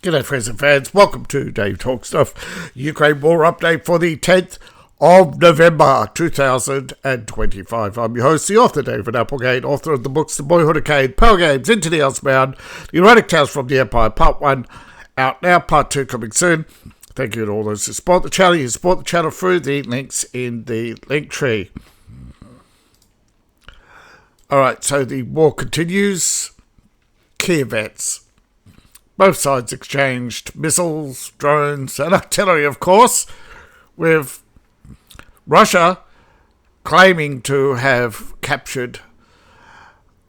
G'day friends and fans, welcome to Dave Talk Stuff, Ukraine War Update for the 10th of November 2025. I'm your host, the author David Applegate, author of the books The Boyhood of Cade, Pearl Games, Into the Elsebound, The Erotic Tales from the Empire, Part 1 out now, Part 2 coming soon. Thank you to all those who support the channel. You can support the channel through the links in the link tree. Alright, so the war continues. Key events. Both sides exchanged missiles, drones, and artillery, of course, with Russia claiming to have captured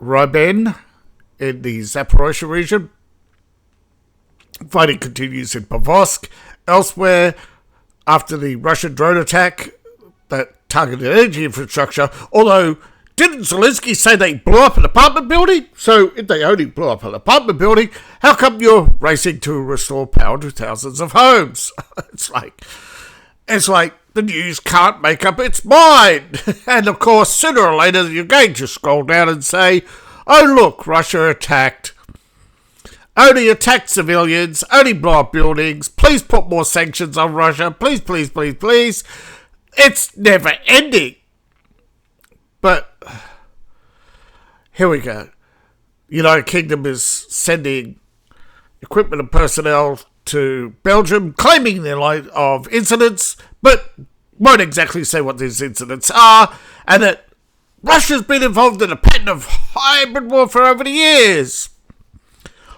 Ryben in the Zaporozhye region. Fighting continues in Pavlovsk. Elsewhere, after the Russian drone attack that targeted energy infrastructure, although didn't Zelensky say they blew up an apartment building? So if they only blew up an apartment building, how come you're racing to restore power to thousands of homes? It's like the news can't make up its mind. And of course, sooner or later, you're going to scroll down and say, oh look, Russia only attacked civilians, only blew up buildings, please put more sanctions on Russia, please, please, please, please. It's never ending. But here we go. United Kingdom is sending equipment and personnel to Belgium, claiming they're light of incidents, but won't exactly say what these incidents are, and that Russia's been involved in a pattern of hybrid warfare over the years.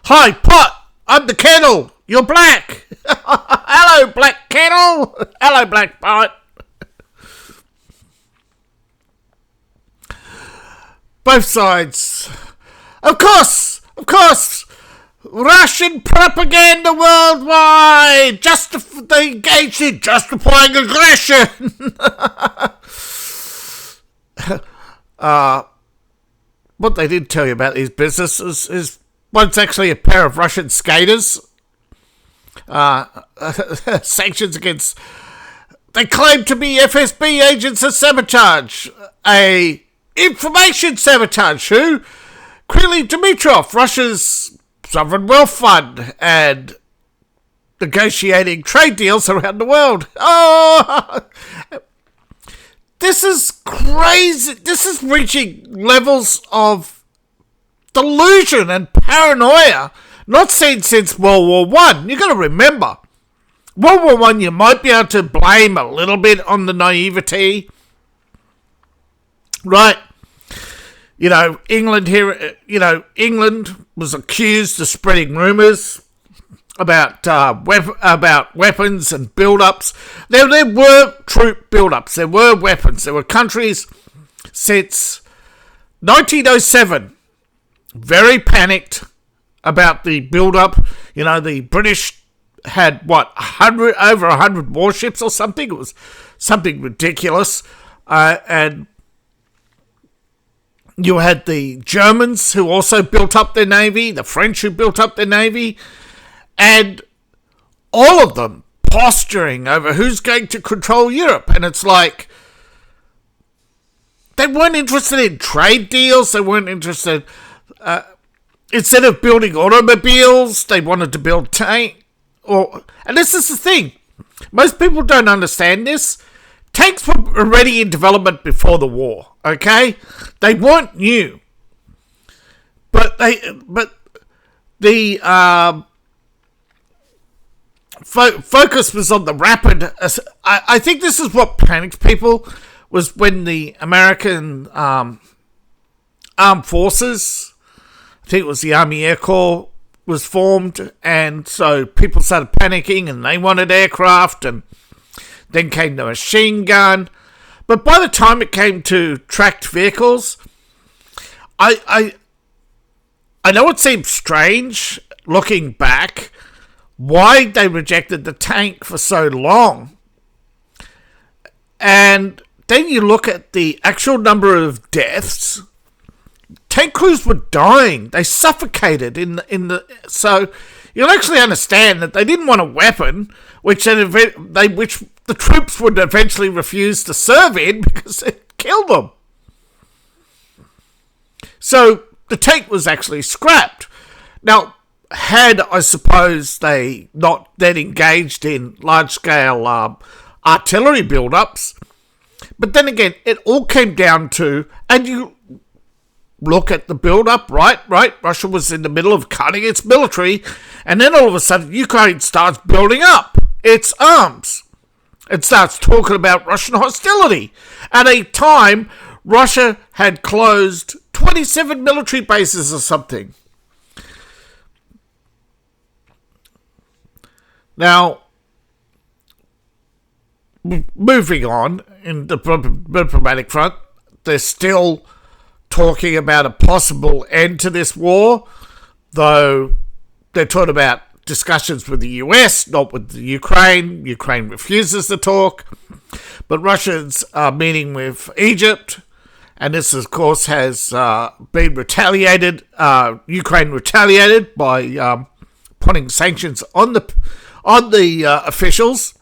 Hi, pot! I'm the kettle! You're black! Hello, black kettle! Hello, black pot! Both sides. Of course, Russian propaganda worldwide. They engaged in justifying aggression. What they didn't tell you about these businesses is one's actually a pair of Russian skaters. Sanctions against. They claim to be FSB agents of sabotage. Information sabotage, who? Kryly Dmitrov, Russia's sovereign wealth fund, and negotiating trade deals around the world. Oh, this is crazy. This is reaching levels of delusion and paranoia not seen since World War I. You got to remember, World War I, you might be able to blame a little bit on the naivety. Right, England was accused of spreading rumours about weapons and build-ups. There were troop build-ups, there were weapons, there were countries since 1907 very panicked about the build-up. The British had, over 100 warships or something? It was something ridiculous, and you had the Germans who also built up their navy, the French who built up their navy, and all of them posturing over who's going to control Europe. And it's like, they weren't interested in trade deals, they weren't interested, instead of building automobiles, they wanted to build tanks. And this is the thing, most people don't understand this. Tanks were already in development before the war, okay? They weren't new. But the focus was on the rapid. I think this is what panicked people, was when the American armed forces, I think it was the Army Air Corps, was formed, and so people started panicking and they wanted aircraft, and then came the machine gun. But by the time it came to tracked vehicles, I know it seems strange looking back why they rejected the tank for so long. And then you look at the actual number of deaths. Tank crews were dying. They suffocated in the so you'll actually understand that they didn't want a weapon which the troops would eventually refuse to serve in because it killed them. So the tank was actually scrapped. Now, had, I suppose, they not then engaged in large-scale artillery build-ups. But then again, it all came down to, and you look at the build-up, right? Russia was in the middle of cutting its military, and then all of a sudden, Ukraine starts building up its arms. It starts talking about Russian hostility. At a time, Russia had closed 27 military bases or something. Now, moving on in the diplomatic front, they're still talking about a possible end to this war, though they're talking about discussions with the US, not with the Ukraine. Ukraine refuses to talk, but Russia's meeting with Egypt, and this, of course, has been retaliated. Ukraine retaliated by putting sanctions on the officials.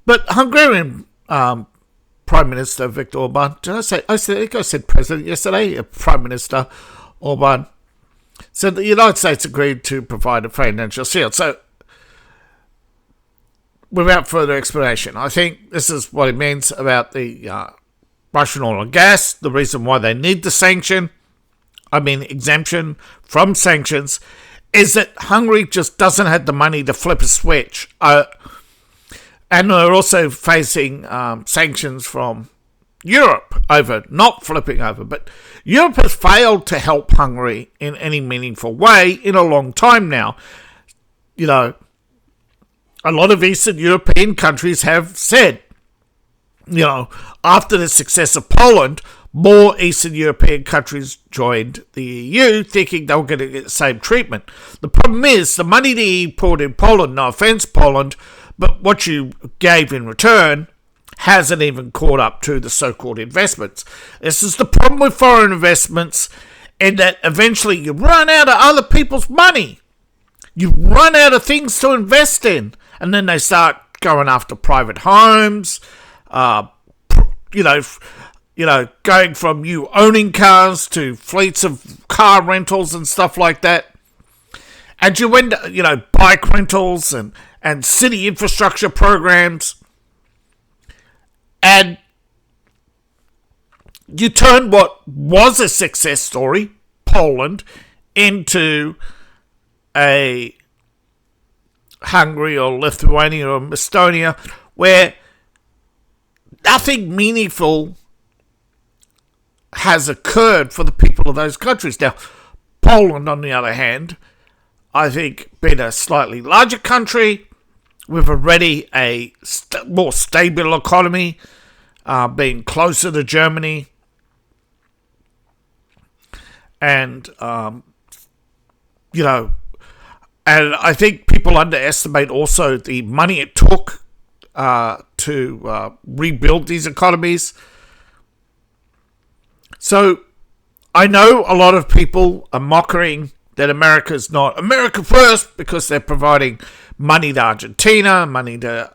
But Hungarian Prime Minister Viktor Orban, I think I said President yesterday, Prime Minister Orban, said the United States agreed to provide a financial shield. So, without further explanation, I think this is what it means about the Russian oil and gas, the reason why they need the exemption from sanctions, is that Hungary just doesn't have the money to flip a switch. And they're also facing sanctions from Europe over not flipping over. But Europe has failed to help Hungary in any meaningful way in a long time now. You know, a lot of Eastern European countries have said, you know, after the success of Poland, more Eastern European countries joined the EU thinking they were going to get the same treatment. The problem is the money the EU poured in Poland, no offence Poland, but what you gave in return hasn't even caught up to the so-called investments. This is the problem with foreign investments, in that eventually you run out of other people's money. You run out of things to invest in, and then they start going after private homes, going from you owning cars to fleets of car rentals and stuff like that. And you end up, bike rentals and city infrastructure programs. And you turn what was a success story, Poland, into a Hungary or Lithuania or Estonia, where nothing meaningful has occurred for the people of those countries. Now, Poland, on the other hand, I think, being a slightly larger country with already a more stable economy, being closer to Germany, and and I think people underestimate also the money it took to rebuild these economies. So I know a lot of people are mocking that America's not America first because they're providing money to Argentina, money to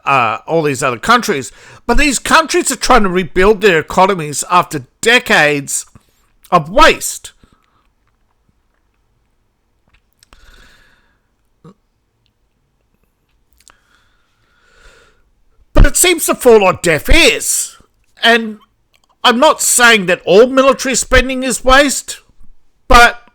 all these other countries. But these countries are trying to rebuild their economies after decades of waste. But it seems to fall on deaf ears. And I'm not saying that all military spending is waste, but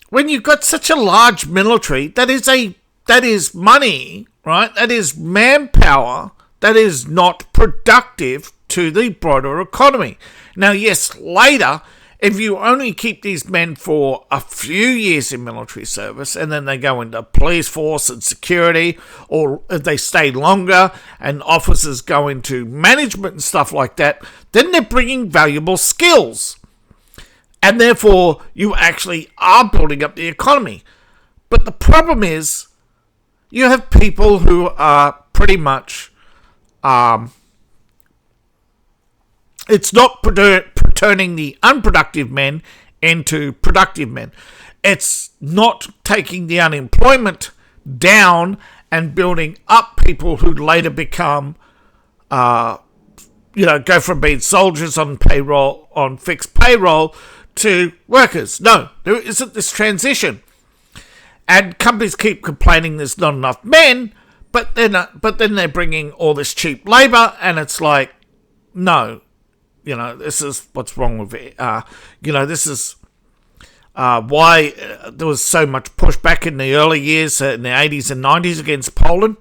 when you've got such a large military, that is money, right? That is manpower that is not productive to the broader economy. Now, yes, later, if you only keep these men for a few years in military service and then they go into police force and security, or if they stay longer and officers go into management and stuff like that, then they're bringing valuable skills. And therefore, you actually are building up the economy. But the problem is, you have people who are pretty much, it's not turning the unproductive men into productive men. It's not taking the unemployment down and building up people who later become, go from being soldiers on payroll, on fixed payroll, to workers. No, there isn't this transition. And companies keep complaining there's not enough men, but then they're bringing all this cheap labour, and it's like, no, this is what's wrong with it. This is why there was so much pushback in the early years, in the 80s and 90s against Poland.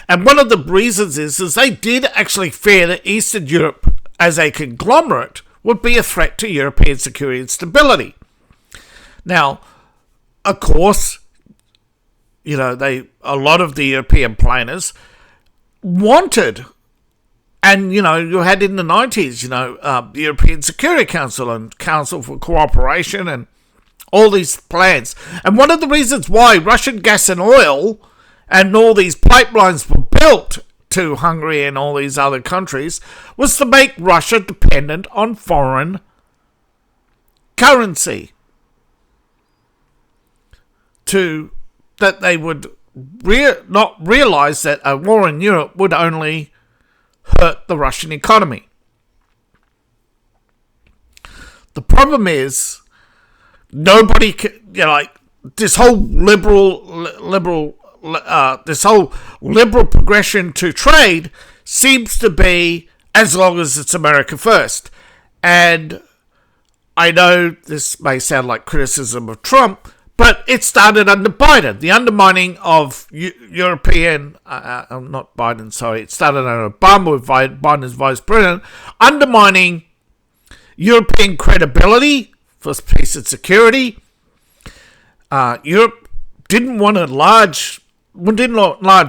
And one of the reasons is they did actually fear that Eastern Europe as a conglomerate would be a threat to European security and stability. Now, of course, a lot of the European planners wanted, and you had in the 90s, the European Security Council and Council for Cooperation and all these plans. And one of the reasons why Russian gas and oil and all these pipelines were built to Hungary and all these other countries was to make Russia dependent on foreign currency. That they would not realise that a war in Europe would only hurt the Russian economy. The problem is, nobody this whole liberal progression to trade seems to be as long as it's America first. And I know this may sound like criticism of Trump, but it started under Biden. The undermining of European, not Biden, sorry, it started under Obama with Biden as vice president, undermining European credibility for peace and security. Europe didn't want large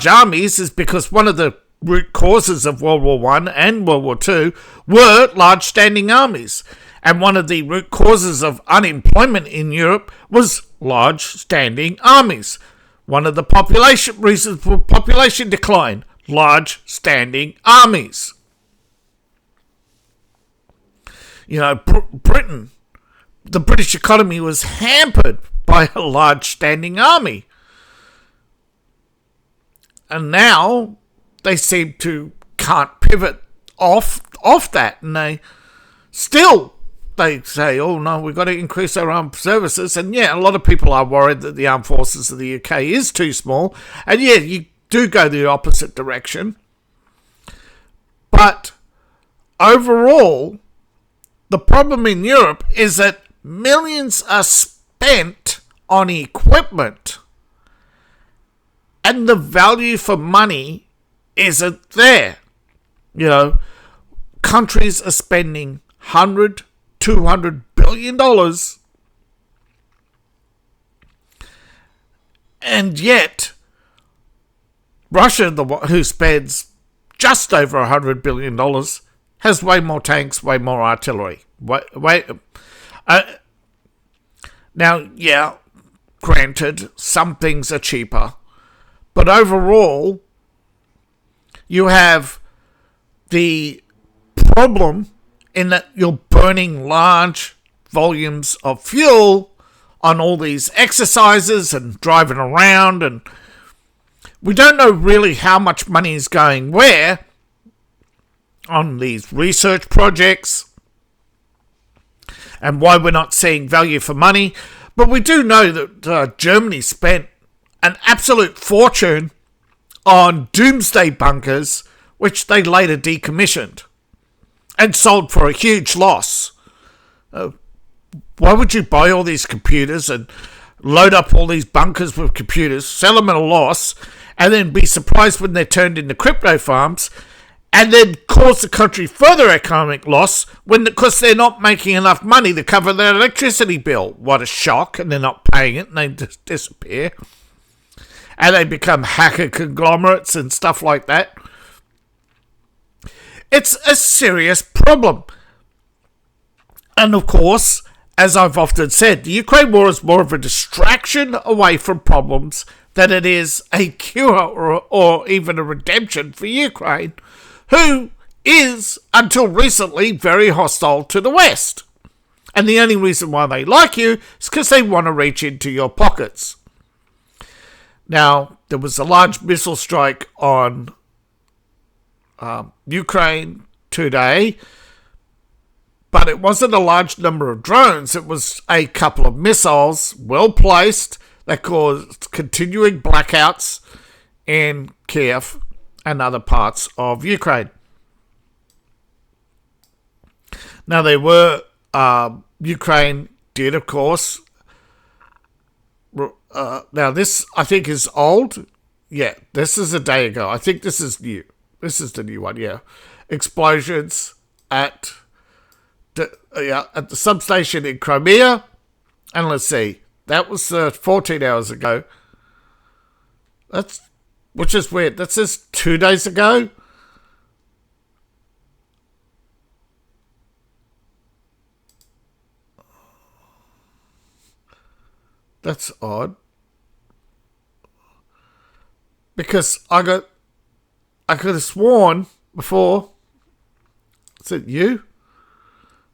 armies, is because one of the root causes of World War I and World War II were large standing armies. And one of the root causes of unemployment in Europe was large standing armies. One of the reasons for population decline, large standing armies. Britain, the British economy was hampered by a large standing army. And now they seem to can't pivot off that, and they say, oh no, we've got to increase our armed services. And yeah, a lot of people are worried that the armed forces of the UK is too small. And yeah, you do go the opposite direction. But overall, the problem in Europe is that millions are spent on equipment, and the value for money isn't there. Countries are spending $200 billion, and yet Russia, who spends just over $100 billion, has way more tanks, way more artillery. Now, yeah, granted, some things are cheaper, but overall, you have the problem in that you're burning large volumes of fuel on all these exercises and driving around, and we don't know really how much money is going where on these research projects and why we're not seeing value for money. But we do know that Germany spent an absolute fortune on doomsday bunkers, which they later decommissioned and sold for a huge loss. Why would you buy all these computers and load up all these bunkers with computers, sell them at a loss, and then be surprised when they're turned into crypto farms, and then cause the country further economic loss because they're not making enough money to cover their electricity bill? What a shock. And they're not paying it, and they just disappear. And they become hacker conglomerates and stuff like that. It's a serious problem. And of course, as I've often said, the Ukraine war is more of a distraction away from problems than it is a cure or even a redemption for Ukraine, who is, until recently, very hostile to the West. And the only reason why they like you is because they want to reach into your pockets. Now, there was a large missile strike on Ukraine today, But it wasn't a large number of drones. It was a couple of missiles, well placed, that caused continuing blackouts in Kiev and other parts of Ukraine. Now, Ukraine did, of course. Now, this, I think, is old. Yeah, this is a day ago. I think this is new. This is the new one, yeah. Explosions at the substation in Crimea. And let's see, that was 14 hours ago. Which is weird. That says 2 days ago. That's odd. Because I could have sworn before. Is it you?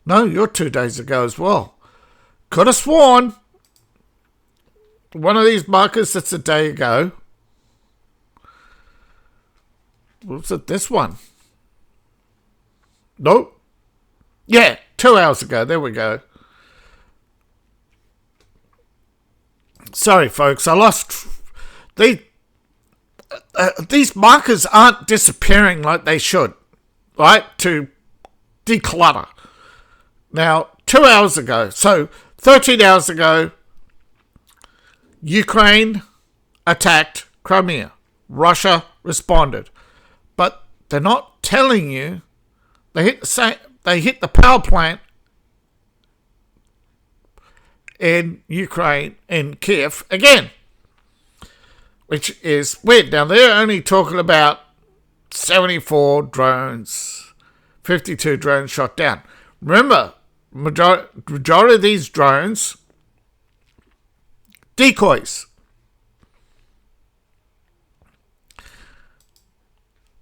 No, you're 2 days ago as well. Could have sworn one of these markers that's a day ago. Was it this one? Nope. Yeah, 2 hours ago. There we go. Sorry, folks. I lost... These markers aren't disappearing like they should, right? To declutter. Now, 2 hours ago, so 13 hours ago, Ukraine attacked Crimea. Russia responded. But they're not telling you they hit the power plant in Ukraine, in Kiev, again. Which is weird. Now, they're only talking about 74 drones, 52 drones shot down. Remember, majority of these drones, decoys.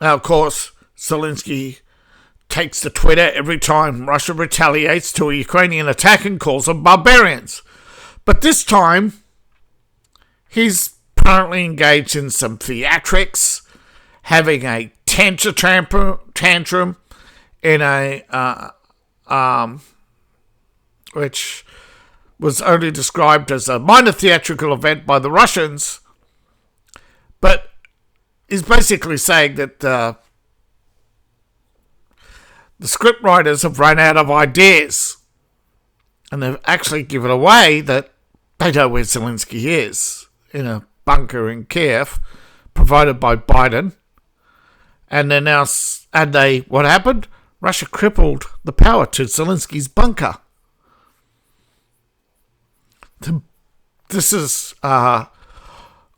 Now, of course, Zelensky takes to Twitter every time Russia retaliates to a Ukrainian attack and calls them barbarians. But this time, he's apparently engaged in some theatrics, having a tantrum in a which was only described as a minor theatrical event by the Russians, but is basically saying that the scriptwriters have run out of ideas, and they've actually given away that they know where Zelensky is, in a bunker in Kiev, provided by Biden. And then now, what happened? Russia crippled the power to Zelensky's bunker. This is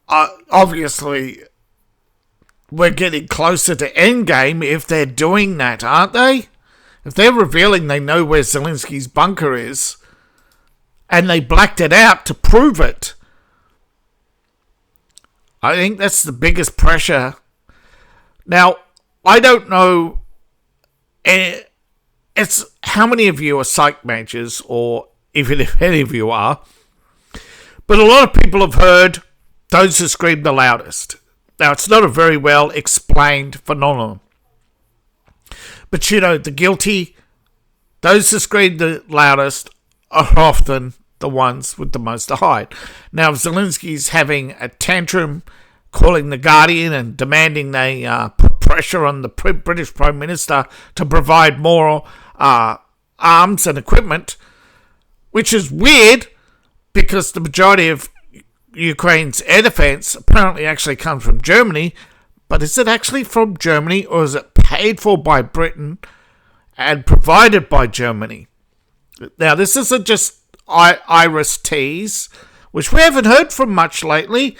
obviously, we're getting closer to endgame if they're doing that, aren't they? If they're revealing they know where Zelensky's bunker is, and they blacked it out to prove it, I think that's the biggest pressure. Now, I don't know, it's how many of you are psych majors, or even if any of you are, but a lot of people have heard those who scream the loudest. Now, it's not a very well explained phenomenon. But, you know, the guilty, those who scream the loudest, are often the ones with the most to hide. Now, Zelensky's having a tantrum, calling the Guardian and demanding they put pressure on the British Prime Minister to provide more arms and equipment, which is weird because the majority of Ukraine's air defense apparently actually comes from Germany. But is it actually from Germany, or is it paid for by Britain and provided by Germany? Now, this isn't just Iris T's, which we haven't heard from much lately,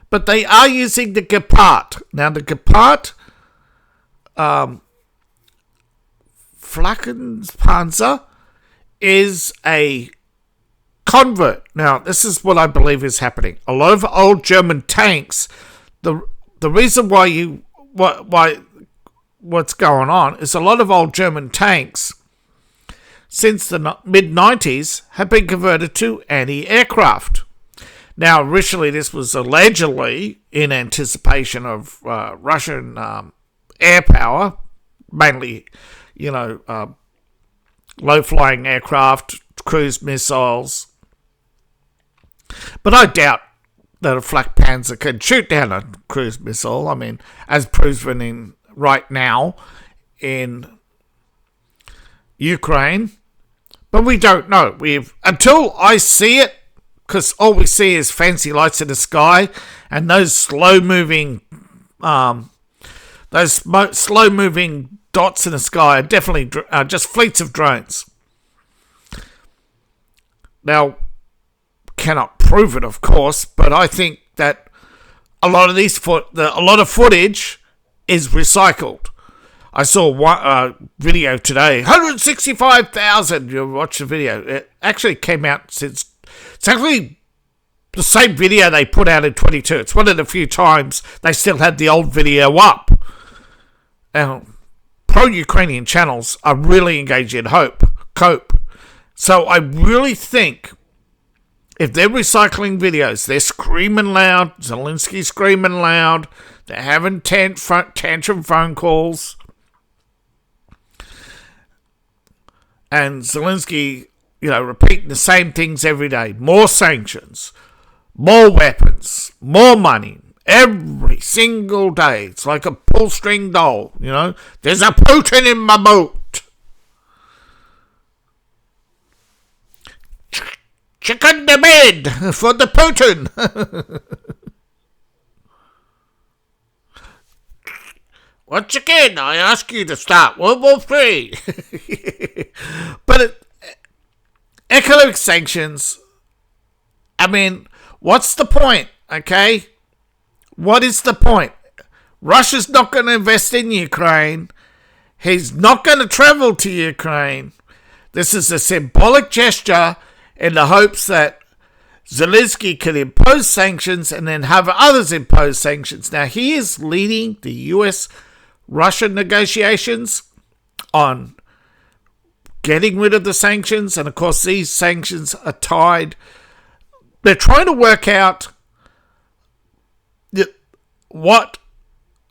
but they are using the Gepard. Now, the Gepard Flakenspanzer is a convert. Now, this is what I believe is happening. A lot of old German tanks, the reason why what's going on is a lot of old German tanks since the mid-90s have been converted to anti-aircraft. Now, originally this was allegedly in anticipation of Russian air power, mainly, low-flying aircraft, cruise missiles. But I doubt that a flak panzer can shoot down a cruise missile. I mean, as proven right now in Ukraine. But we don't know. Until I see it, because all we see is fancy lights in the sky and those slow-moving dots in the sky are definitely just fleets of drones. Now, cannot prove it, of course, but I think that a lot of footage is recycled. I saw one video today, 165,000. You watch the video. It actually came out since. It's actually the same video they put out in 22. It's one of the few times they still had the old video up. Now, pro-Ukrainian channels are really engaged in cope. So I really think if they're recycling videos, they're screaming loud, Zelensky screaming loud, they're having tantrum phone calls, and Zelensky, repeating the same things every day. More sanctions, more weapons, more money, every single day. It's like a pull-string doll, There's a Putin in my boat. Chicken the bed for the Putin. Once again, I ask you to start World War III. But economic sanctions, I mean, what's the point, okay? What is the point? Russia's not going to invest in Ukraine. He's not going to travel to Ukraine. This is a symbolic gesture in the hopes that Zelensky can impose sanctions and then have others impose sanctions. Now, he is leading the US-Russian negotiations on getting rid of the sanctions, and of course these sanctions are tied. They're trying to work out what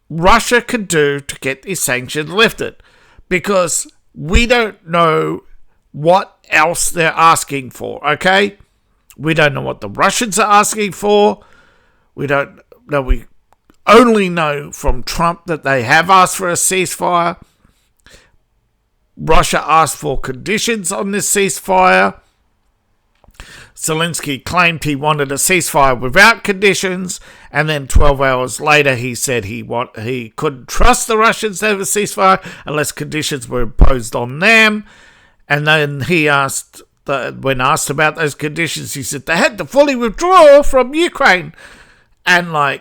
Russia could do to get these sanctions lifted, because we don't know what else they're asking for, okay? We don't know what the Russians are asking for. We don't know. We only know from Trump that they have asked for a ceasefire. Russia asked for conditions on this ceasefire. Zelensky claimed he wanted a ceasefire without conditions, and then 12 hours later he said he couldn't trust the Russians to have a ceasefire unless conditions were imposed on them. And then he asked, when asked about those conditions, he said they had to fully withdraw from Ukraine, and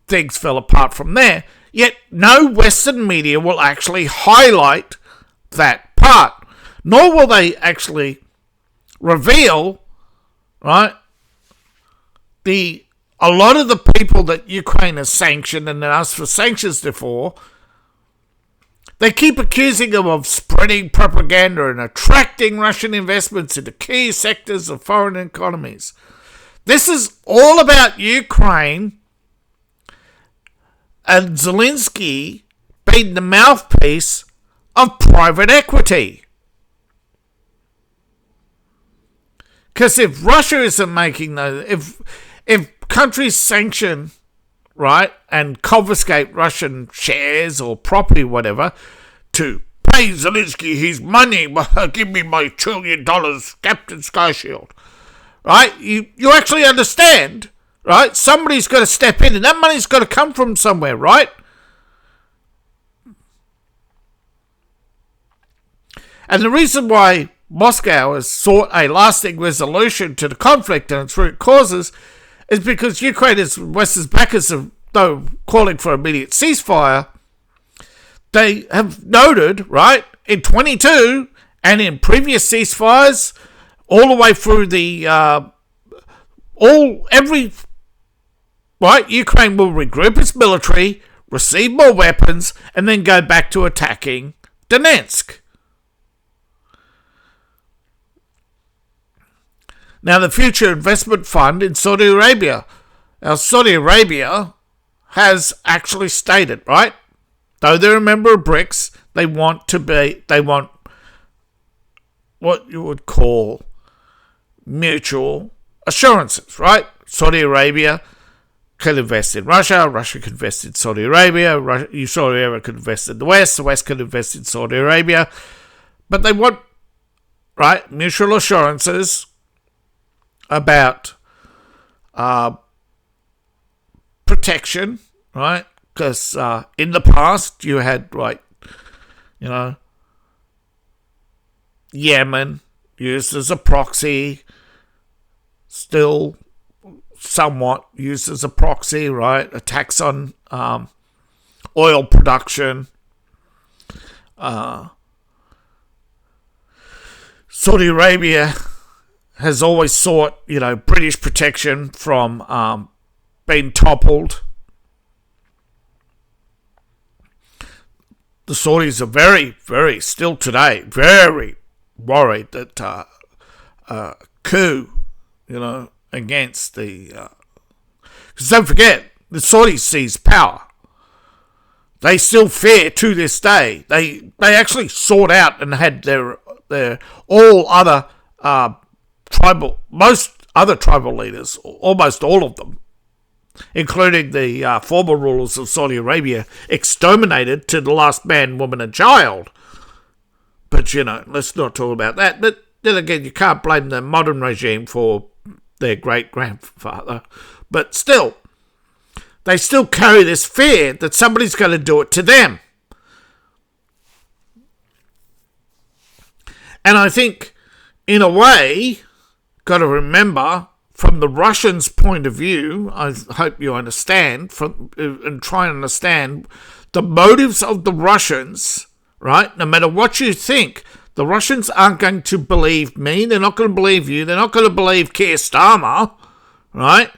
things fell apart from there. Yet no Western media will actually highlight that part, nor will they actually reveal, right, a lot of the people that Ukraine has sanctioned and asked for sanctions for. They keep accusing them of spreading propaganda and attracting Russian investments into key sectors of foreign economies. This is all about Ukraine and Zelensky being the mouthpiece of private equity. Because if Russia isn't making those, if countries sanction, right, and confiscate Russian shares or property, whatever, to pay Zelensky his money, give me my $1 trillion, Captain Skyshield, right? You actually understand, right? Somebody's got to step in, and that money's got to come from somewhere, right? And the reason why Moscow has sought a lasting resolution to the conflict and its root causes is because Ukraine's West's backers, though calling for immediate ceasefire, they have noted, right, in 22 and in previous ceasefires, all the way through Ukraine will regroup its military, receive more weapons, and then go back to attacking Donetsk. Now, the Future Investment Fund in Saudi Arabia. Now, Saudi Arabia has actually stated, right, though they're a member of BRICS, they want what you would call mutual assurances, right? Saudi Arabia could invest in Russia, Russia could invest in Saudi Arabia, Saudi Arabia could invest in the West could invest in Saudi Arabia. But they want, right, mutual assurances about protection, right? Because in the past you had, like, Yemen used as a proxy, still somewhat used as a proxy, right? Attacks on oil production. Saudi Arabia has always sought, British protection from being toppled. The Saudis are very, very, still today, very worried that coup, against the... Because don't forget, the Saudis seized power. They still fear to this day. They actually sought out and had their all other most other tribal leaders, almost all of them, including the former rulers of Saudi Arabia, exterminated to the last man, woman and child. But, let's not talk about that. But then again, you can't blame the modern regime for their great-grandfather. But still, they still carry this fear that somebody's going to do it to them. And I think, in a way, got to remember, from the Russians' point of view, I hope you understand, and try and understand the motives of the Russians, right? No matter what you think, the Russians aren't going to believe me. They're not going to believe you. They're not going to believe Keir Starmer, right?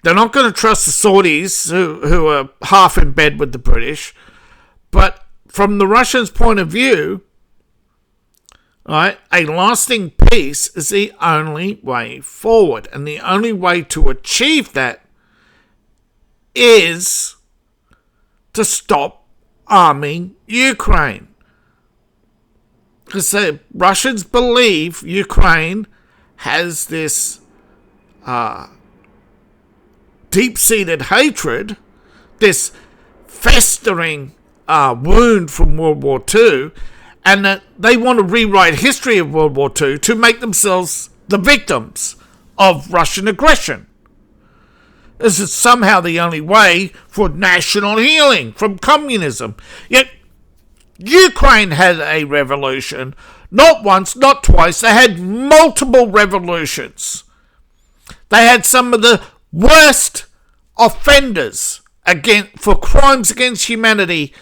They're not going to trust the Saudis, who are half in bed with the British. But from the Russians' point of view, right, a lasting peace is the only way forward. And the only way to achieve that is to stop arming Ukraine. Because the Russians believe Ukraine has this deep-seated hatred, this festering wound from World War II, and that they want to rewrite history of World War II to make themselves the victims of Russian aggression. This is somehow the only way for national healing from communism. Yet Ukraine had a revolution, not once, not twice. They had multiple revolutions. They had some of the worst offenders for crimes against humanity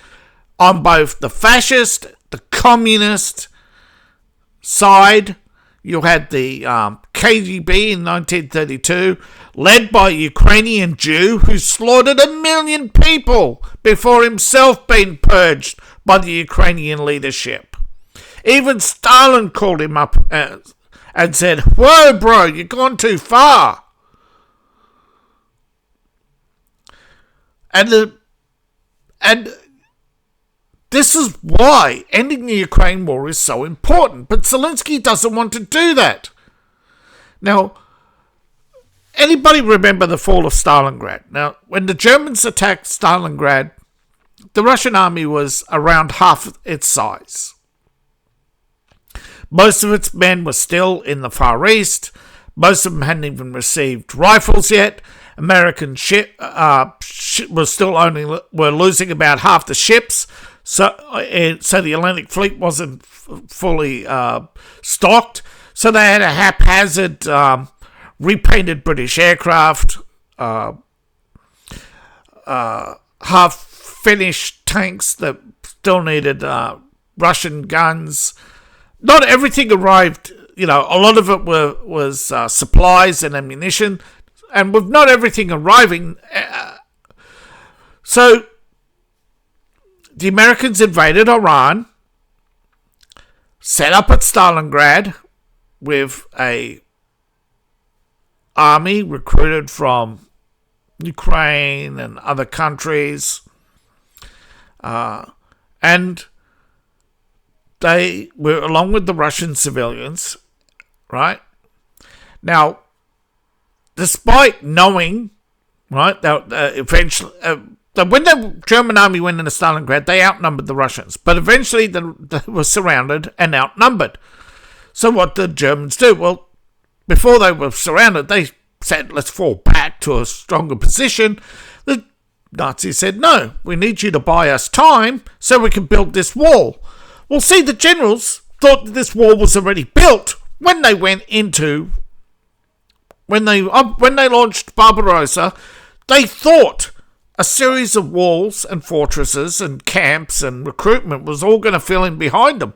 on both the fascist, the communist side. You had the KGB in 1932, led by a Ukrainian Jew who slaughtered 1 million people before himself being purged by the Ukrainian leadership. Even Stalin called him up and said, "Whoa, bro, you've gone too far." And this is why ending the Ukraine war is so important. But Zelensky doesn't want to do that. Now, anybody remember the fall of Stalingrad? Now, when the Germans attacked Stalingrad, the Russian army was around half its size. Most of its men were still in the Far East. Most of them hadn't even received rifles yet. American were losing about half the ships. So the Atlantic Fleet wasn't fully stocked. So they had a haphazard, repainted British aircraft, half-finished tanks that still needed Russian guns. Not everything arrived. A lot of it was supplies and ammunition, and with not everything arriving, so the Americans invaded Iran, set up at Stalingrad with a army recruited from Ukraine and other countries, and they were along with the Russian civilians, right? Now, despite knowing, right, that eventually, when the German army went into Stalingrad, they outnumbered the Russians. But eventually they were surrounded and outnumbered. So what did the Germans do? Well, before they were surrounded, they said, let's fall back to a stronger position. The Nazis said, no, we need you to buy us time so we can build this wall. Well, see, the generals thought that this wall was already built when they went into... When they launched Barbarossa, they thought a series of walls and fortresses and camps and recruitment was all going to fill in behind them.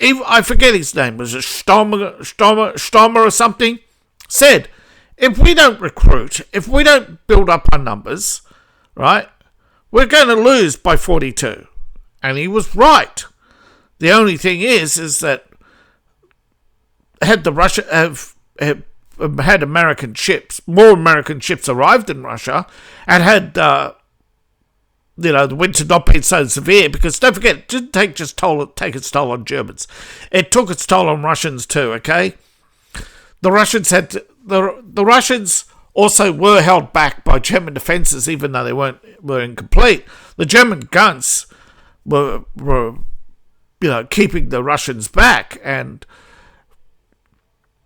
I forget his name, was it Stommer or something? Said, if we don't recruit, if we don't build up our numbers, right, we're going to lose by 42. And he was right. The only thing is that had the Russia had American ships, more American ships arrived in Russia, and had the winter not been so severe, because don't forget, it didn't take its toll on Germans. It took its toll on Russians too, okay? The Russians the Russians also were held back by German defences, even though they were incomplete. The German guns were keeping the Russians back, and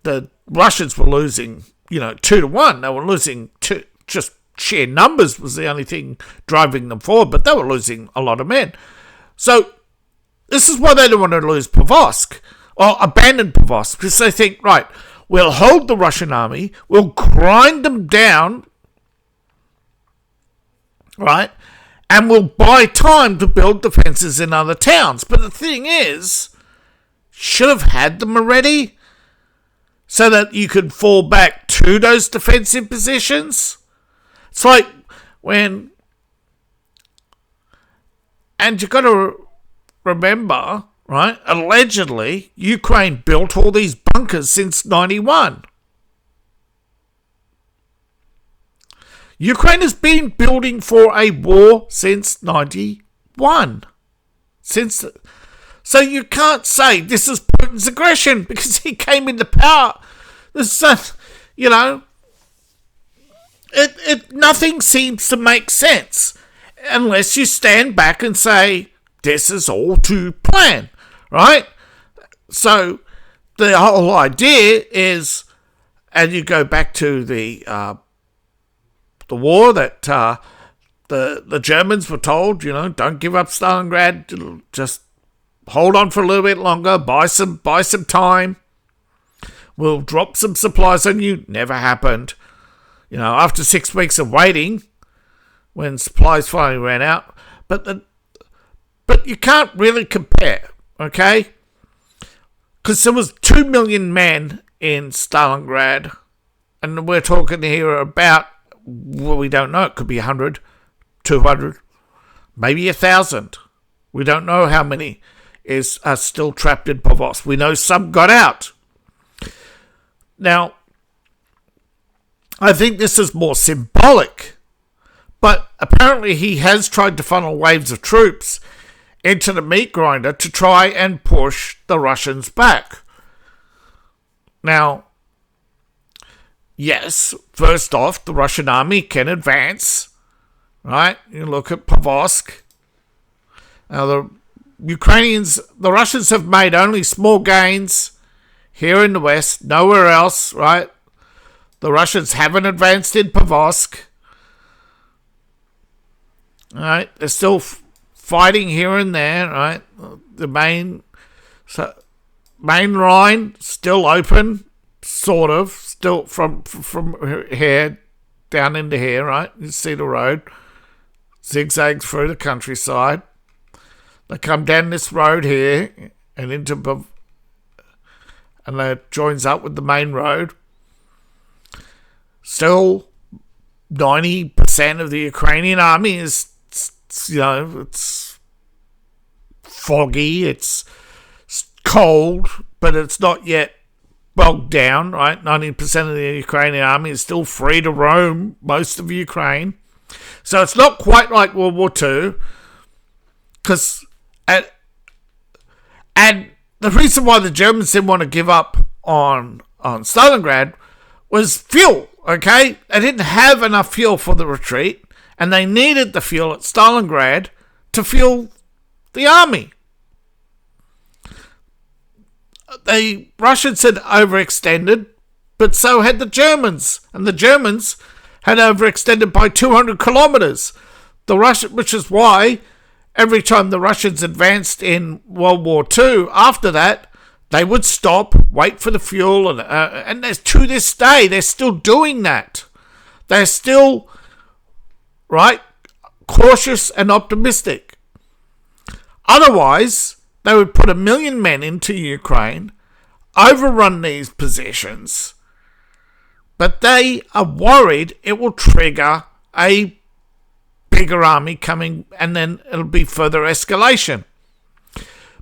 the Russians were losing, 2-1. They were losing just sheer numbers was the only thing driving them forward, but they were losing a lot of men. So this is why they don't want to lose Pavlovsk or abandon Pavlovsk, because they think, right, we'll hold the Russian army, we'll grind them down, right, and we'll buy time to build defences in other towns. But the thing is, should have had them already, so that you could fall back to those defensive positions. It's like when... And you've got to remember, right, allegedly, Ukraine built all these bunkers since 91. Ukraine has been building for a war since 91. So you can't say this is Putin's aggression because he came into power. Nothing seems to make sense unless you stand back and say this is all to plan, right? So the whole idea is, and you go back to the war that the Germans were told, don't give up Stalingrad, just hold on for a little bit longer, buy some time. We'll drop some supplies on you. Never happened. After 6 weeks of waiting, when supplies finally ran out. But you can't really compare, okay? Because there was 2 million men in Stalingrad, and we're talking here about, well, we don't know. It could be 100, 200, maybe 1,000. We don't know how many are still trapped in Pavlovsk. We know some got out. Now, I think this is more symbolic, but apparently he has tried to funnel waves of troops into the meat grinder to try and push the Russians back. Now, yes, first off, the Russian army can advance, right? You look at Pavlovsk. Now, the Russians have made only small gains here in the west, nowhere else, right? The Russians haven't advanced in Pavlovsk. Right? They're still fighting here and there, right? The main line still open, sort of, still from here down into here, right? You see the road zigzags through the countryside. They come down this road here and and that joins up with the main road. Still, 90% of the Ukrainian army is, it's foggy, it's cold, but it's not yet bogged down, right? 90% of the Ukrainian army is still free to roam most of Ukraine. So it's not quite like World War II, because at And the reason why the Germans didn't want to give up on Stalingrad was fuel, okay? They didn't have enough fuel for the retreat, and they needed the fuel at Stalingrad to fuel the army. The Russians had overextended, but so had the Germans, and the Germans had overextended by 200 kilometers. Which is why every time the Russians advanced in World War II, after that, they would stop, wait for the fuel, and to this day, they're still doing that. They're still, right, cautious and optimistic. Otherwise, they would put 1 million men into Ukraine, overrun these positions, but they are worried it will trigger a bigger army coming, and then it'll be further escalation.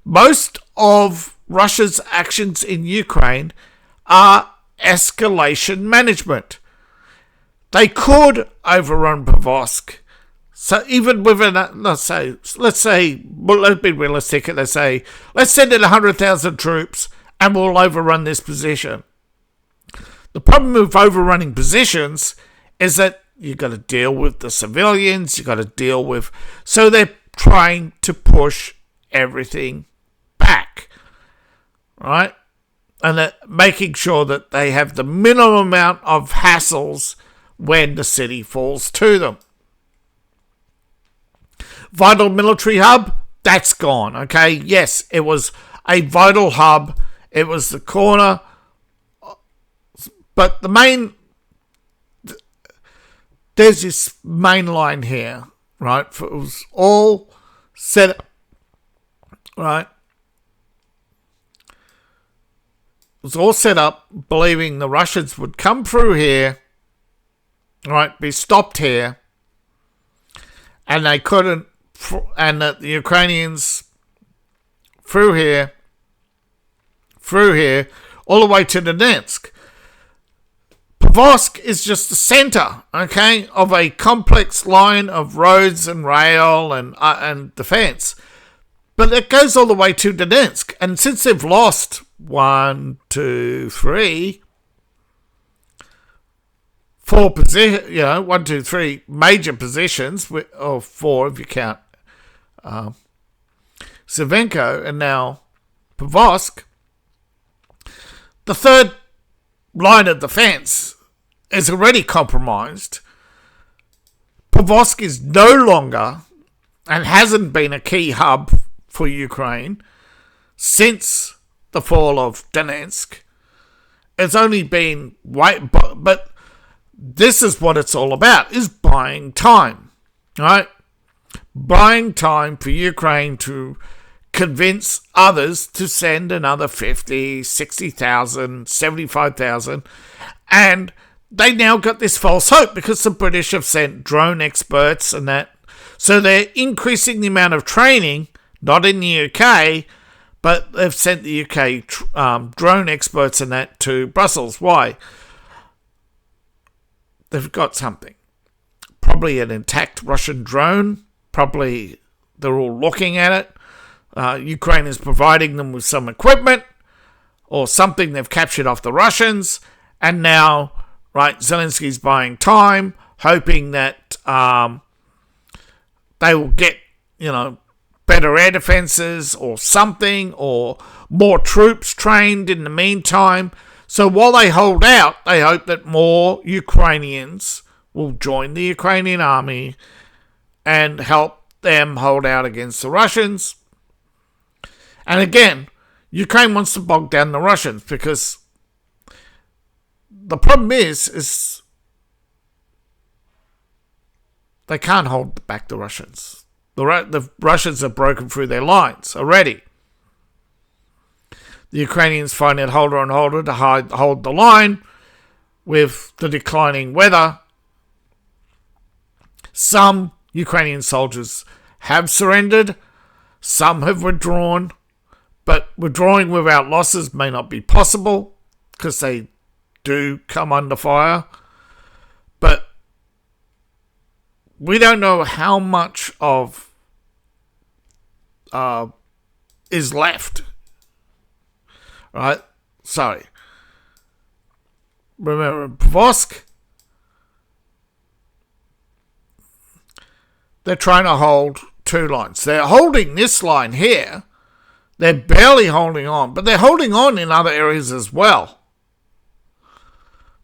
Most of Russia's actions in Ukraine are escalation management. They could overrun Pavlovsk. So even with let's say, well, let's be realistic. Let's say, let's send in 100,000 troops and we'll overrun this position. The problem with overrunning positions is that you got to deal with the civilians. You got to deal with, so they're trying to push everything back, right? And they're making sure that they have the minimum amount of hassles when the city falls to them. Vital military hub, that's gone, okay? Yes, it was a vital hub. It was the corner. But there's this main line here, right? It was all set, right? It was all set up believing the Russians would come through here, right? Be stopped here. And they couldn't, and that the Ukrainians through here, all the way to Donetsk. Pavlovsk is just the center, okay, of a complex line of roads and rail and defense. But it goes all the way to Donetsk. And since they've lost 4 positions, 1, 2, 3 major positions, or 4 if you count Savenko and now Pavlovsk, the third line of defense is already compromised. Pavlovsk is no longer and hasn't been a key hub for Ukraine since the fall of Donetsk. It's only been but this is what it's all about, is buying time, right? Buying time for Ukraine to convince others to send another 50, 60,000, 75,000. And they now got this false hope because the British have sent drone experts and that. So they're increasing the amount of training, not in the UK, but they've sent the UK drone experts and that to Brussels. Why? They've got something. Probably an intact Russian drone. Probably they're all looking at it. Ukraine is providing them with some equipment or something they've captured off the Russians. And now, right, Zelensky's buying time, hoping that they will get, better air defenses or something, or more troops trained in the meantime. So while they hold out, they hope that more Ukrainians will join the Ukrainian army and help them hold out against the Russians. And again, Ukraine wants to bog down the Russians because the problem is they can't hold back the Russians. The Russians have broken through their lines already. The Ukrainians find it harder and harder to hold the line with the declining weather. Some Ukrainian soldiers have surrendered. Some have withdrawn. But withdrawing without losses may not be possible because they do come under fire. But we don't know how much of is left right? Sorry. Remember, Pavosk, they're trying to hold two lines. They're holding this line here. They're barely holding on, but they're holding on in other areas as well.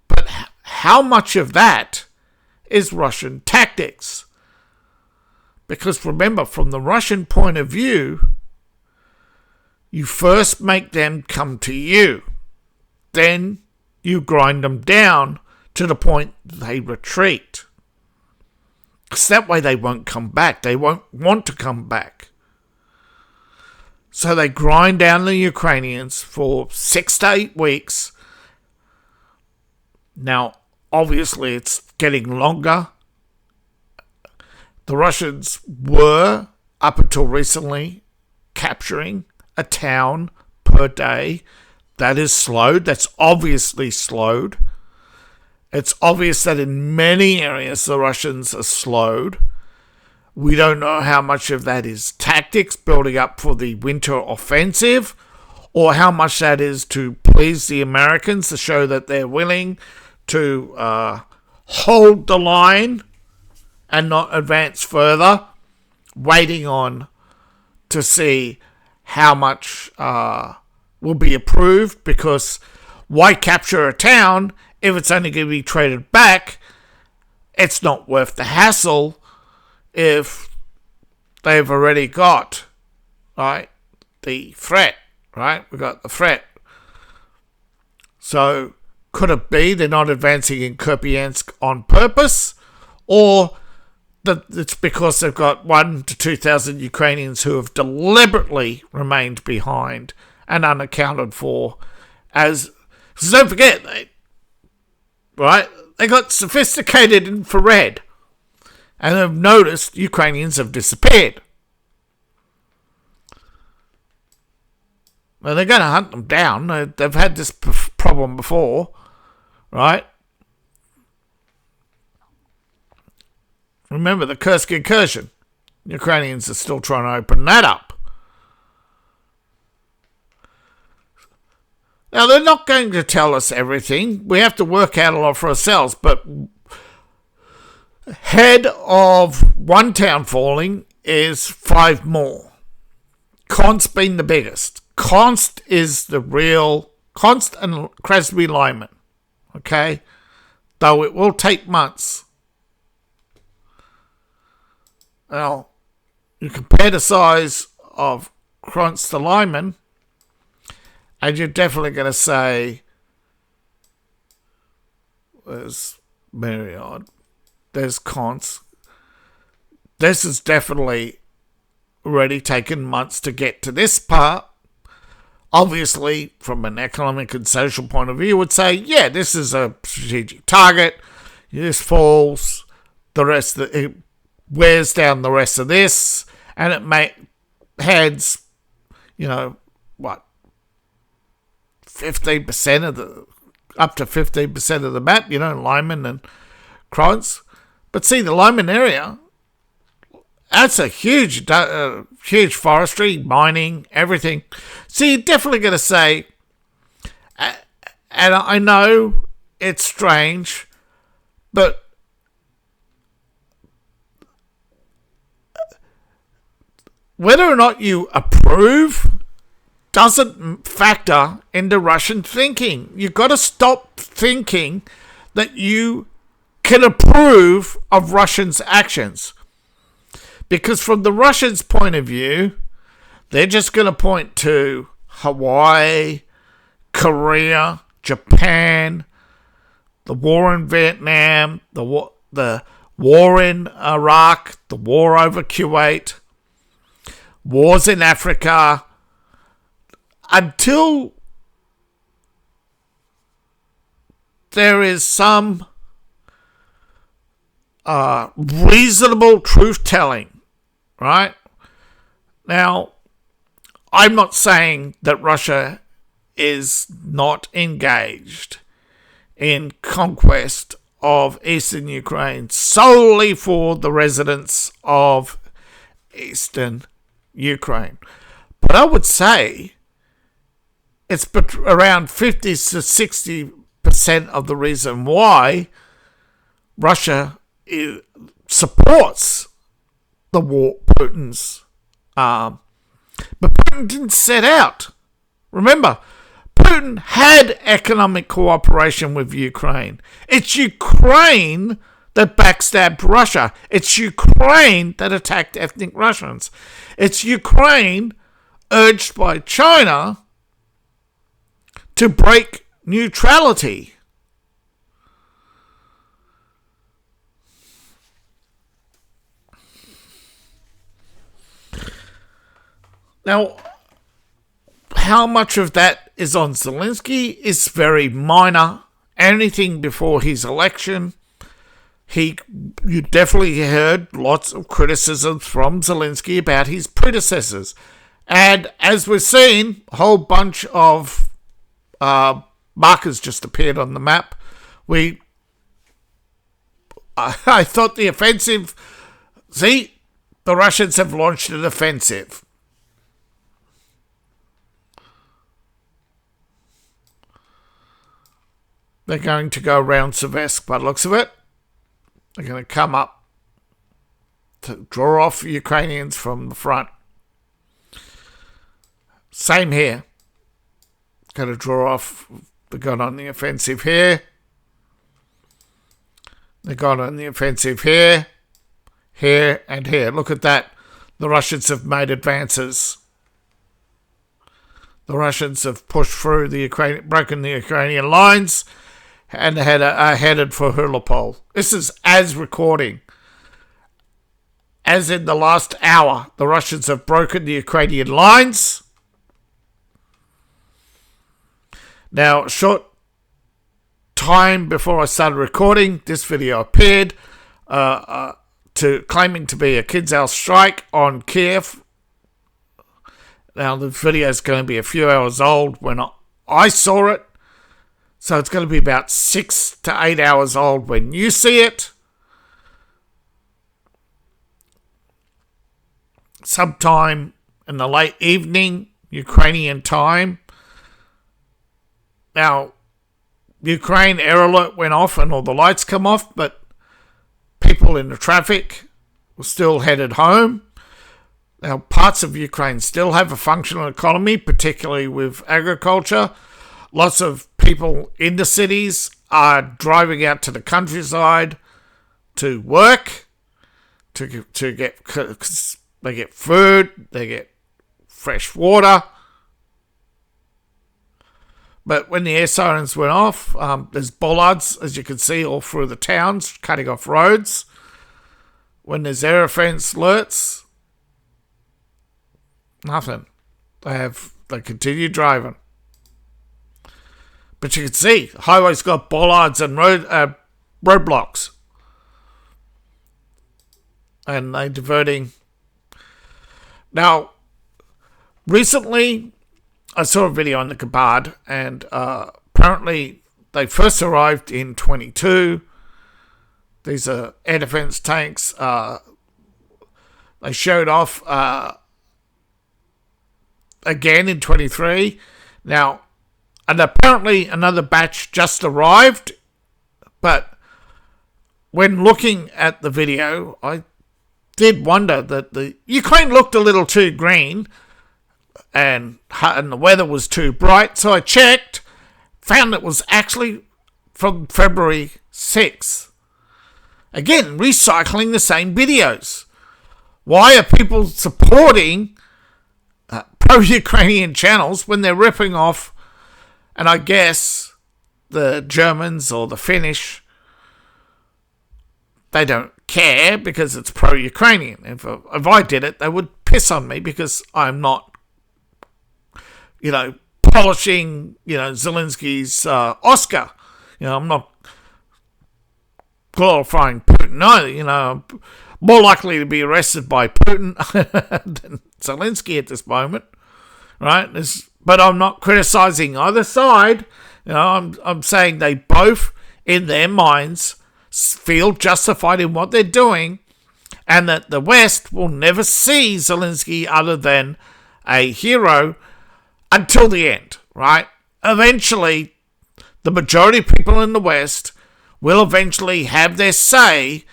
But how much of that is Russian tactics? Because remember, from the Russian point of view, you first make them come to you. Then you grind them down to the point they retreat. Because that way they won't come back. They won't want to come back. So they grind down the Ukrainians for 6 to 8 weeks. Now, obviously, it's getting longer. The Russians were, up until recently, capturing a town per day. That is slowed. That's obviously slowed. It's obvious that in many areas the Russians are slowed. We don't know how much of that is tactics building up for the winter offensive, or how much that is to please the Americans to show that they're willing to hold the line and not advance further, waiting on to see how much will be approved, because why capture a town if it's only going to be traded back? It's not worth the hassle if they've already got, right, the threat, right? We've got the threat. So could it be they're not advancing in Kupiansk on purpose, or that it's because they've got 1,000 to 2,000 Ukrainians who have deliberately remained behind and unaccounted for? As, so don't forget, they got sophisticated infrared and have noticed Ukrainians have disappeared. Well, they're going to hunt them down. They've had this problem before, right? Remember the Kursk incursion. Ukrainians are still trying to open that up. Now, they're not going to tell us everything. We have to work out a lot for ourselves. But head of one town falling is 5 more. Konst being the biggest. Konst is the real... Konst and Krasny Lyman. Okay? Though it will take months. Now, you compare the size of Konst to Lyman, and you're definitely going to say, there's Myriad, there's Konst. This has definitely already taken months to get to this part. Obviously, from an economic and social point of view, you would say, yeah, this is a strategic target. This falls, the rest of it wears down the rest of this, and it heads, 15% of up to 15% of the map, Lyman and Krons. But see, the Lyman area, that's a huge forestry, mining, everything. So you're definitely going to say, and I know it's strange, but whether or not you approve doesn't factor into Russian thinking. You've got to stop thinking that you can approve of Russians' actions. Because from the Russians' point of view, they're just going to point to Hawaii, Korea, Japan, the war in Vietnam, the war in Iraq, the war over Kuwait, wars in Africa, until there is some reasonable truth-telling, right? Now, I'm not saying that Russia is not engaged in conquest of eastern Ukraine solely for the residents of eastern Ukraine. But I would say it's around 50 to 60% of the reason why Russia supports the war, Putin's. But Putin didn't set out. Remember, Putin had economic cooperation with Ukraine. It's Ukraine that backstabbed Russia. It's Ukraine that attacked ethnic Russians. It's Ukraine urged by China to break neutrality. Now, how much of that is on Zelensky is very minor. Anything before his election, you definitely heard lots of criticisms from Zelensky about his predecessors. And as we've seen, a whole bunch of markers just appeared on the map. I thought the offensive... See, the Russians have launched an offensive. They're going to go around Seversk by the looks of it. They're going to come up to draw off Ukrainians from the front. Same here. Going to draw off. They got on the offensive here. They got on the offensive here, here, and here. Look at that. The Russians have made advances. The Russians have pushed through broken the Ukrainian lines, and are headed for Hurlapol. This is as recording. As in the last hour, the Russians have broken the Ukrainian lines. Now, short time before I started recording, this video appeared claiming to be a Kids Hour strike on Kiev. Now, the video is going to be a few hours old when I saw it. So it's going to be about 6 to 8 hours old when you see it. Sometime in the late evening, Ukrainian time. Now, Ukraine air alert went off and all the lights come off, but people in the traffic were still headed home. Now, parts of Ukraine still have a functional economy, particularly with agriculture. Lots of people in the cities are driving out to the countryside to work, to get food, they get fresh water. But when the air sirens went off, there's bollards, as you can see, all through the towns, cutting off roads. When there's air offense alerts, nothing. They continue driving. But you can see, the highway's got bollards and roadblocks. And they're diverting. Now, recently, I saw a video on the Kabard, and apparently they first arrived in 22. These are air defense tanks. They showed off again in 23. Now, and apparently another batch just arrived, but when looking at the video, I did wonder that the Ukraine looked a little too green and the weather was too bright, so I checked, found it was actually from February 6th. Again, recycling the same videos. Why are people supporting pro-Ukrainian channels when they're ripping off, and I guess the Germans or the Finnish, they don't care because it's pro-Ukrainian. If I did it, they would piss on me because I'm not, polishing, Zelensky's Oscar. I'm not glorifying Putin either. I'm more likely to be arrested by Putin than Zelensky at this moment, right? But I'm not criticizing either side. I'm saying they both, in their minds, feel justified in what they're doing, and that the West will never see Zelensky other than a hero until the end. right? Eventually, the majority of people in the West will eventually have their say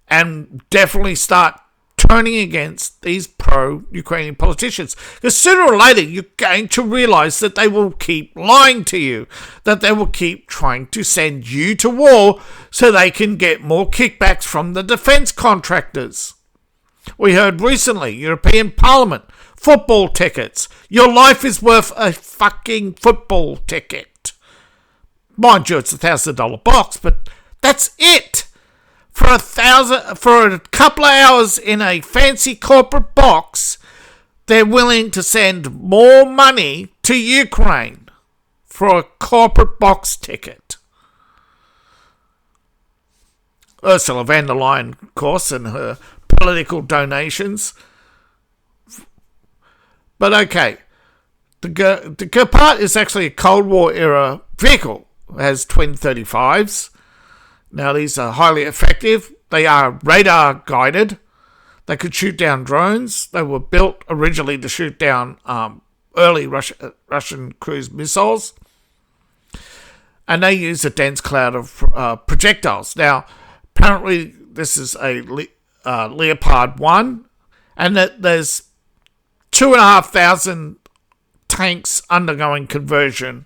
and definitely start turning against these pro-Ukrainian politicians. Because sooner or later, you're going to realize that they will keep lying to you, that they will keep trying to send you to war so they can get more kickbacks from the defense contractors. We heard recently, European Parliament, football tickets. Your life is worth a fucking football ticket. Mind you, it's $1,000 box, but that's it. For a couple of hours in a fancy corporate box, they're willing to send more money to Ukraine for a corporate box ticket. Ursula von der Leyen, of course, and her political donations. But okay, the Gepard is actually a Cold War era vehicle. It has twin 35s. Now, these are highly effective. They are radar guided. They could shoot down drones. They were built originally to shoot down early Russian cruise missiles. And they use a dense cloud of projectiles. Now, apparently, this is a Leopard 1, and that there's 2,500 tanks undergoing conversion,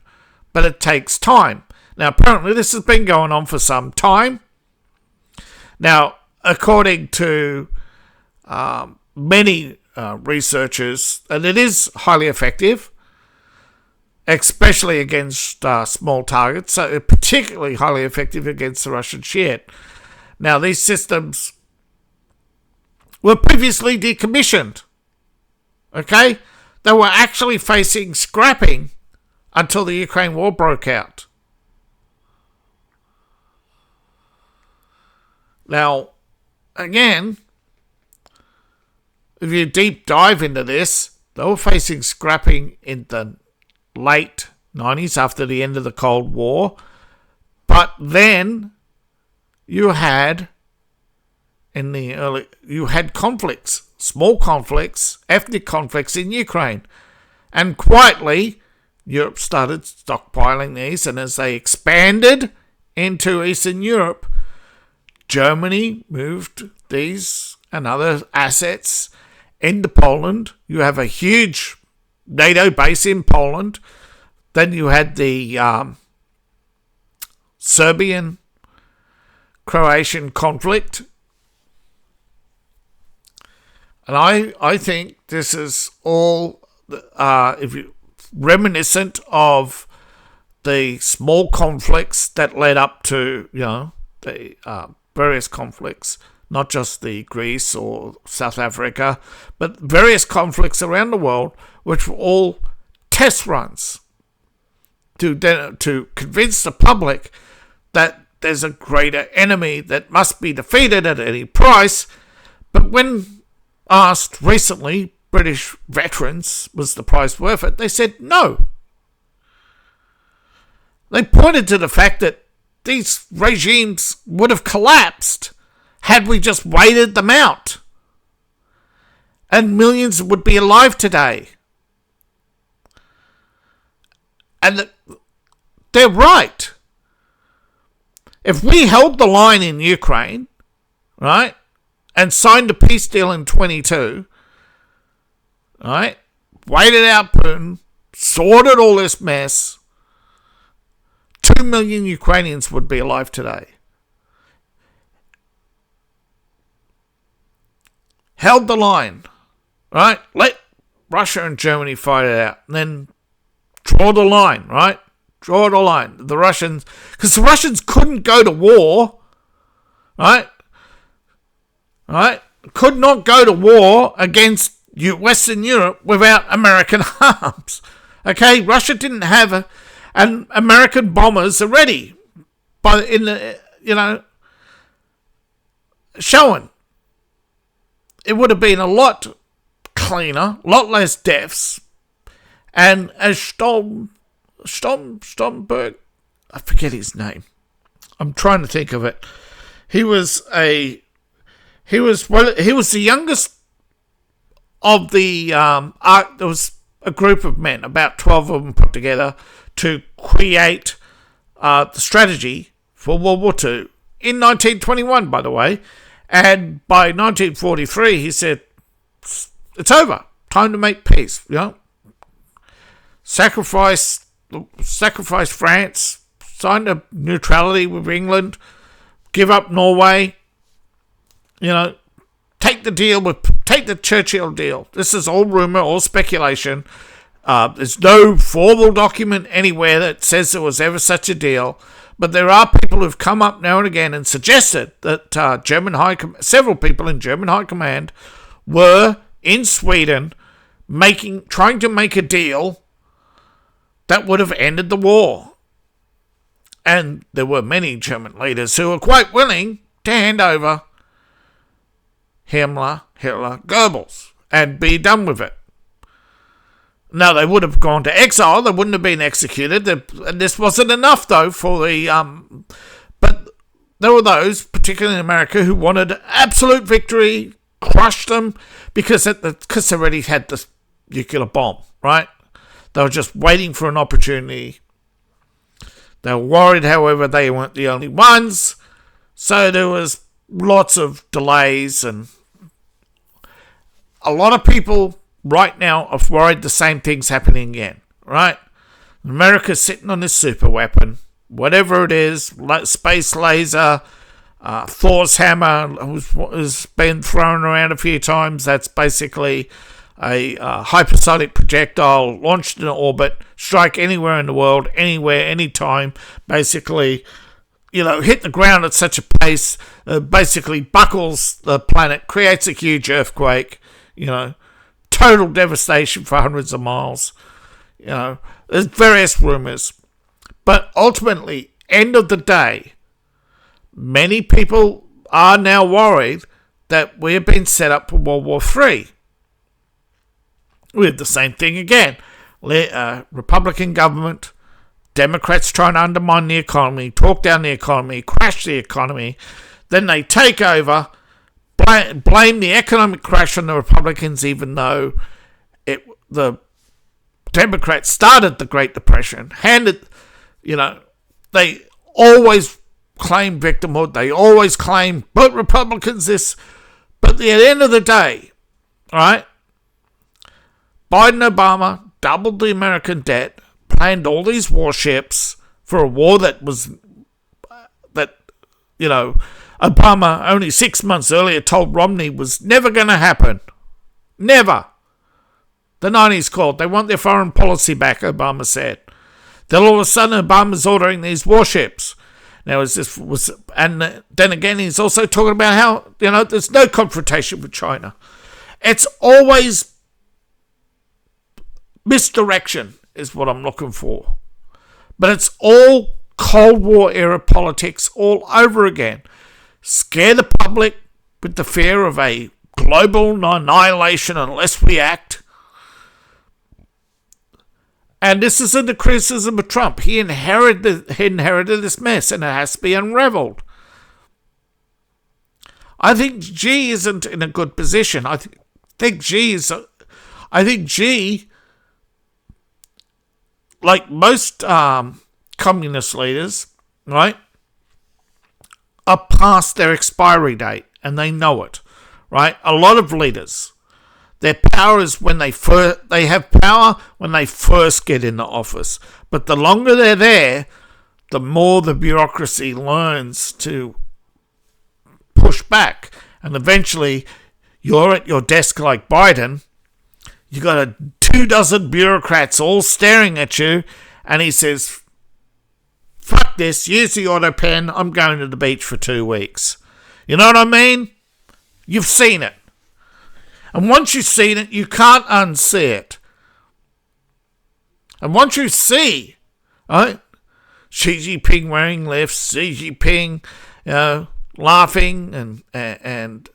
but it takes time. Now, apparently this has been going on for some time. Now, according to many researchers, and it is highly effective, especially against small targets, so particularly highly effective against the Russian Shit. Now, these systems were previously decommissioned. Okay? They were actually facing scrapping until the Ukraine war broke out. Now, again, if you deep dive into this, they were facing scrapping in the late 90s after the end of the Cold War. But then you had conflicts, small conflicts, ethnic conflicts in Ukraine. And quietly, Europe started stockpiling these, and as they expanded into Eastern Europe, Germany moved these and other assets into Poland. You have a huge NATO base in Poland. Then you had the Serbian-Croatian conflict. And I think this is all reminiscent of the small conflicts that led up to, the various conflicts, not just the Greece or South Africa, but various conflicts around the world, which were all test runs to convince the public that there's a greater enemy that must be defeated at any price. But when asked recently, British veterans, was the price worth it, they said no. They pointed to the fact that these regimes would have collapsed had we just waited them out. And millions would be alive today. And they're right. If we held the line in Ukraine, right, and signed a peace deal in 22, right, waited out Putin, sorted all this mess, 2 million Ukrainians would be alive today. Held the line, right? Let Russia and Germany fight it out. And then draw the line, right? Draw the line. The Russians, because the Russians couldn't go to war, right? Right? Could not go to war against Western Europe without American arms. Okay? Russia didn't have and American bombers are ready, but showing. It would have been a lot cleaner, a lot less deaths, and as Stoltenberg, I forget his name. I'm trying to think of it. He was the youngest of the there was a group of men, about 12 of them put together, to create the strategy for World War II in 1921, by the way. And by 1943, he said, it's over. Time to make peace. Sacrifice France, sign a neutrality with England, give up Norway, take the Churchill deal. This is all rumor, all speculation. There's no formal document anywhere that says there was ever such a deal. But there are people who've come up now and again and suggested that several people in German high command were in Sweden trying to make a deal that would have ended the war. And there were many German leaders who were quite willing to hand over Himmler, Hitler, Goebbels, and be done with it. Now, they would have gone to exile. They wouldn't have been executed. And this wasn't enough, though, for the... but there were those, particularly in America, who wanted absolute victory, crushed them, because they already had the nuclear bomb, right? They were just waiting for an opportunity. They were worried, however, they weren't the only ones. So there was lots of delays, and a lot of people right now are worried the same thing's happening again, right? America's sitting on this super weapon, whatever it is, space laser, Thor's hammer has been thrown around a few times. That's basically a hypersonic projectile launched in orbit, strike anywhere in the world, anywhere, anytime, basically, hit the ground at such a pace, basically buckles the planet, creates a huge earthquake, total devastation for hundreds of miles. There's various rumors. But ultimately, end of the day, many people are now worried that we have been set up for World War III. We have the same thing again. Republican government, Democrats trying to undermine the economy, talk down the economy, crash the economy. Then they take over, blame the economic crash on the Republicans, even though the Democrats started the Great Depression. They always claim victimhood. They always claim, but Republicans this. But at the end of the day, right? Biden Obama doubled the American debt, planned all these warships for a war that Obama only 6 months earlier told Romney was never going to happen. Never. The 90s called. They want their foreign policy back, Obama said. Then all of a sudden, Obama's ordering these warships. Now, and then again, he's also talking about how, there's no confrontation with China. It's always misdirection is what I'm looking for. But it's all Cold War era politics all over again. Scare the public with the fear of a global annihilation unless we act. And this isn't the criticism of Trump. He inherited this mess, and it has to be unraveled. I think Xi isn't in a good position. I think Xi, like most communist leaders, right, are past their expiry date, and they know it, right? A lot of leaders, their power is when they have power when they first get into office. But the longer they're there, the more the bureaucracy learns to push back. And eventually, you're at your desk like Biden, you got 24 bureaucrats all staring at you, and he says, fuck this, use the auto pen, I'm going to the beach for 2 weeks. You know what I mean? You've seen it. And once you've seen it, you can't unsee it. And once you see, right, Xi Jinping wearing lifts, Xi Jinping, laughing and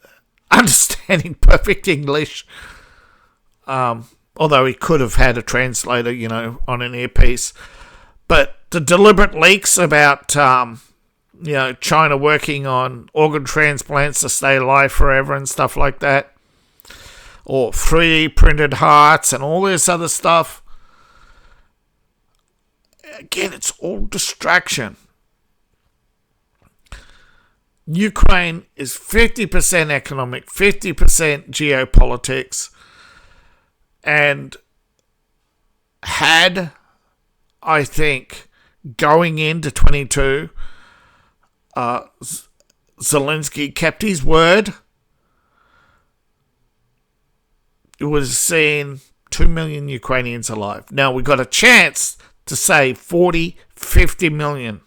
understanding perfect English, although he could have had a translator, on an earpiece. But the deliberate leaks about, China working on organ transplants to stay alive forever and stuff like that. or 3D printed hearts and all this other stuff. Again, it's all distraction. Ukraine is 50% economic, 50% geopolitics, and had, I think, going into 22, Zelensky kept his word, it would have seen 2 million Ukrainians alive. Now, we got a chance to save 40, 50 million.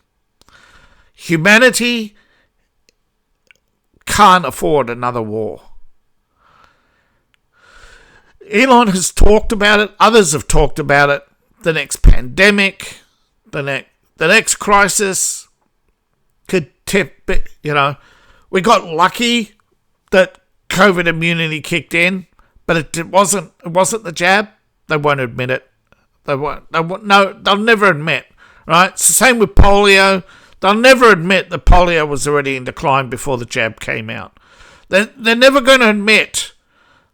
Humanity can't afford another war. Elon has talked about it. Others have talked about it. The next pandemic, the next crisis could tip. We got lucky that COVID immunity kicked in, but it wasn't the jab. They won't admit it. They'll never admit. Right? It's the same with polio. They'll never admit that polio was already in decline before the jab came out. They're never going to admit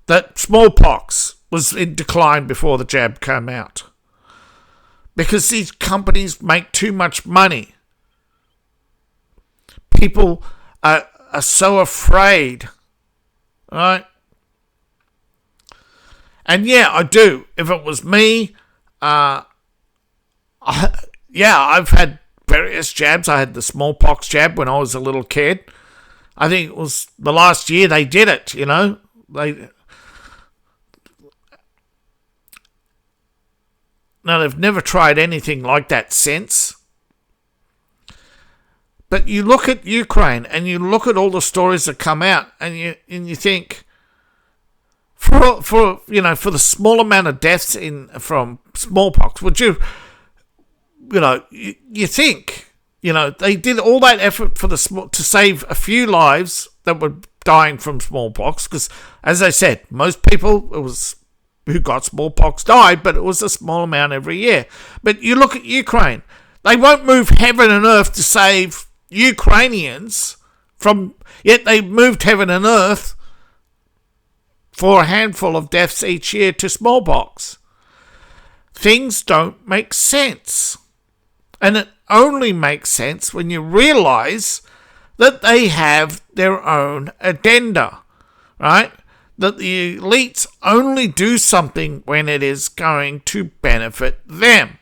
that smallpox was in decline before the jab came out. Because these companies make too much money. People are so afraid. Right? And yeah, I do. If it was me, I've had various jabs. I had the smallpox jab when I was a little kid. I think it was the last year they did it, Now, they've never tried anything like that since. But you look at Ukraine and you look at all the stories that come out and you think, for the small amount of deaths from smallpox, would you think, they did all that effort to save a few lives that were dying from smallpox, because, as I said, most people who got smallpox died, but it was a small amount every year. But you look at Ukraine, they won't move heaven and earth to save Ukrainians yet they moved heaven and earth for a handful of deaths each year to smallpox. Things don't make sense. And it only makes sense when you realize that they have their own agenda, right? That the elites only do something when it is going to benefit them.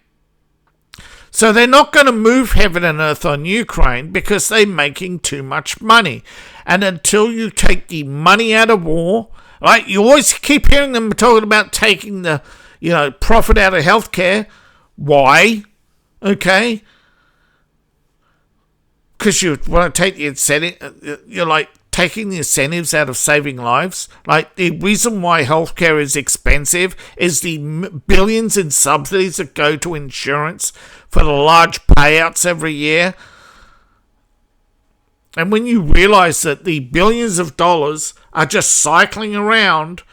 So they're not going to move heaven and earth on Ukraine because they're making too much money. And until you take the money out of war, right? You always keep hearing them talking about taking the, profit out of healthcare. Why? Okay. Because you want to take the incentive, you're like taking the incentives out of saving lives. Like, the reason why healthcare is expensive is the billions in subsidies that go to insurance for the large payouts every year. And when you realize that the billions of dollars are just cycling around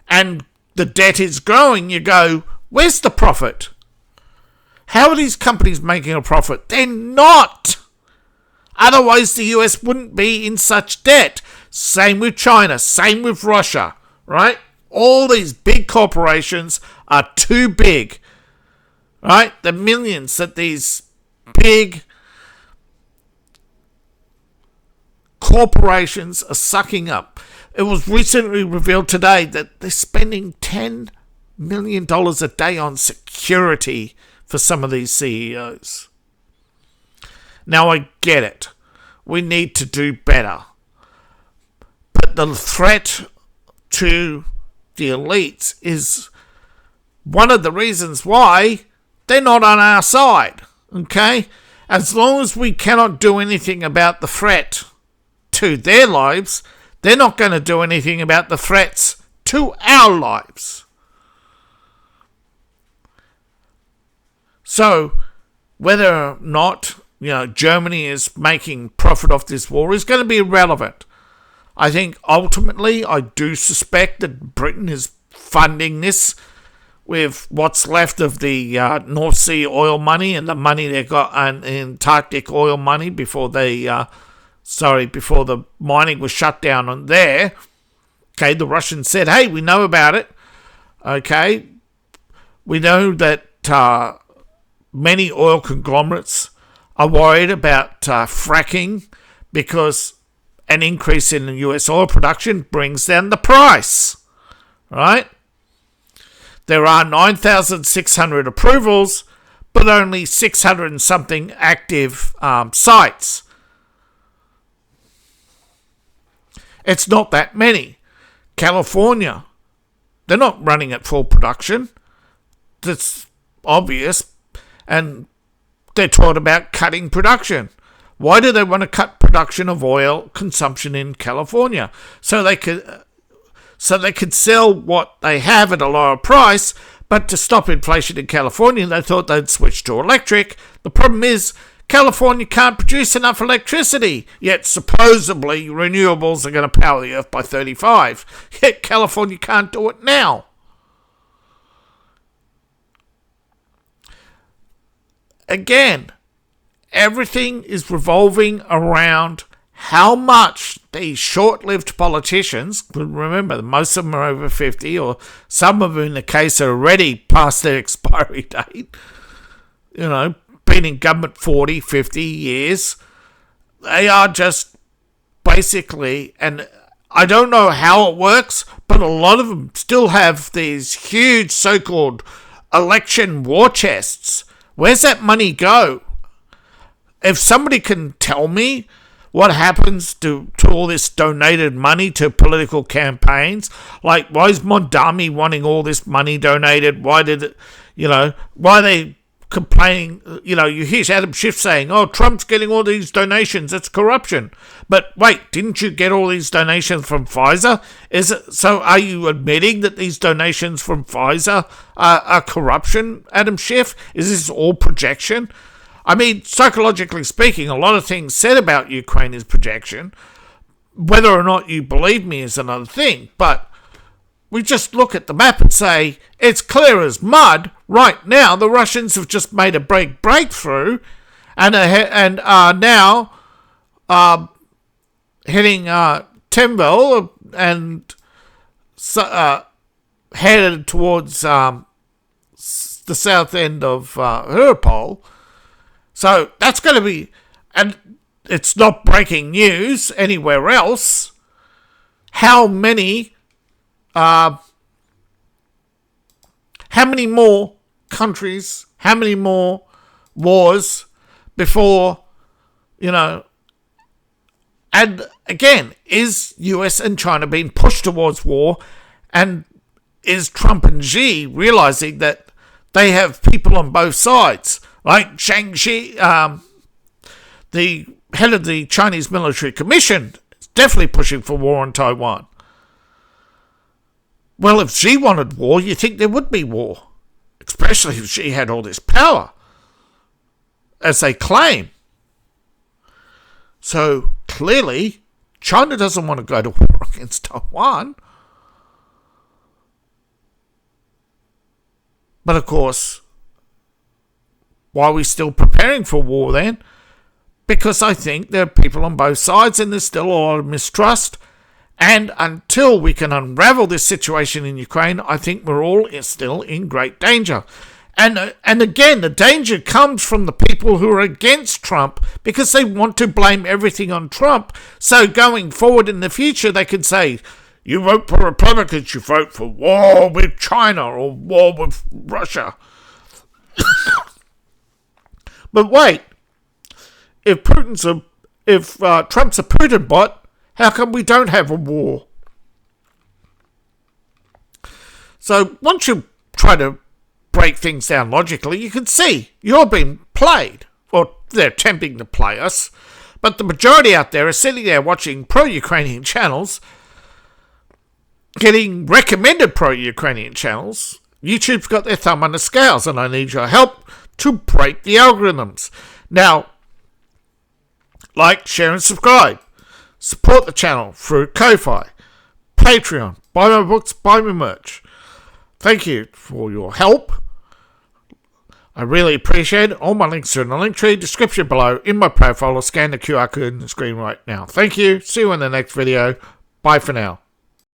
and the debt is growing, you go, where's the profit? How are these companies making a profit? They're not. Otherwise, the US wouldn't be in such debt. Same with China. Same with Russia. Right? All these big corporations are too big. Right? The millions that these big corporations are sucking up. It was recently revealed today that they're spending $10 million a day on security for some of these CEOs. Now, I get it. We need to do better. But the threat to the elites is one of the reasons why they're not on our side. Okay? As long as we cannot do anything about the threat to their lives, they're not going to do anything about the threats to our lives. So, whether or not Germany is making profit off this war is going to be irrelevant. I think ultimately, I do suspect that Britain is funding this with what's left of the North Sea oil money and the money they got in Antarctic oil money before the mining was shut down on there. Okay, the Russians said, hey, we know about it. Okay, we know that many oil conglomerates are worried about fracking because an increase in the US oil production brings down the price, right? There are 9,600 approvals, but only 600 and something active sites. It's not that many. California, they're not running at full production. That's obvious. And they're taught about cutting production. Why do they want to cut production of oil consumption in California? So they could sell what they have at a lower price, but to stop inflation in California, they thought they'd switch to electric. The problem is California can't produce enough electricity, yet supposedly renewables are going to power the earth by 35. Yet California can't do it now. Again, everything is revolving around how much these short-lived politicians, remember, most of them are over 50, or some of them in the case are already past their expiry date, been in government 40, 50 years. They are just basically, and I don't know how it works, but a lot of them still have these huge so-called election war chests. Where's that money go? If somebody can tell me what happens to all this donated money to political campaigns, like why is Mondami wanting all this money donated? Why did it, why are they complaining? You hear Adam Schiff saying, oh, Trump's getting all these donations, it's corruption. But wait, didn't you get all these donations from Pfizer? So are you admitting that these donations from Pfizer are corruption, Adam Schiff? Is this all projection? I mean, psychologically speaking, a lot of things said about Ukraine is projection. Whether or not you believe me is another thing. But we just look at the map and say, it's clear as mud. Right now, the Russians have just made a breakthrough and are now hitting Temvel and headed towards the south end of Herpol. So that's going to be, and it's not breaking news anywhere else. How many more countries, how many more wars before, and again, is US and China being pushed towards war, and is Trump and Xi realizing that they have people on both sides? Like Zhang Xi, the head of the Chinese Military Commission, is definitely pushing for war on Taiwan. Well, if Xi wanted war, you think there would be war. Especially if Xi had all this power, as they claim. So, clearly, China doesn't want to go to war against Taiwan. But, of course, why are we still preparing for war then? Because I think there are people on both sides and there's still a lot of mistrust. And until we can unravel this situation in Ukraine, I think we're all still in great danger. And again, the danger comes from the people who are against Trump because they want to blame everything on Trump. So going forward in the future, they can say, you vote for Republicans, you vote for war with China or war with Russia. But wait, if Trump's a Putin bot, how come we don't have a war? So once you try to break things down logically, you can see you're being played, or they're attempting to play us. But the majority out there are sitting there watching pro-Ukrainian channels, getting recommended pro-Ukrainian channels. YouTube's got their thumb on the scales, and I need your help to break the algorithms. Now, like, share and subscribe. Support the channel through Ko-Fi, Patreon, buy my books, buy my merch. Thank you for your help. I really appreciate it. All my links are in the link tree description below in my profile, or scan the QR code on the screen right now. Thank you. See you in the next video. Bye for now.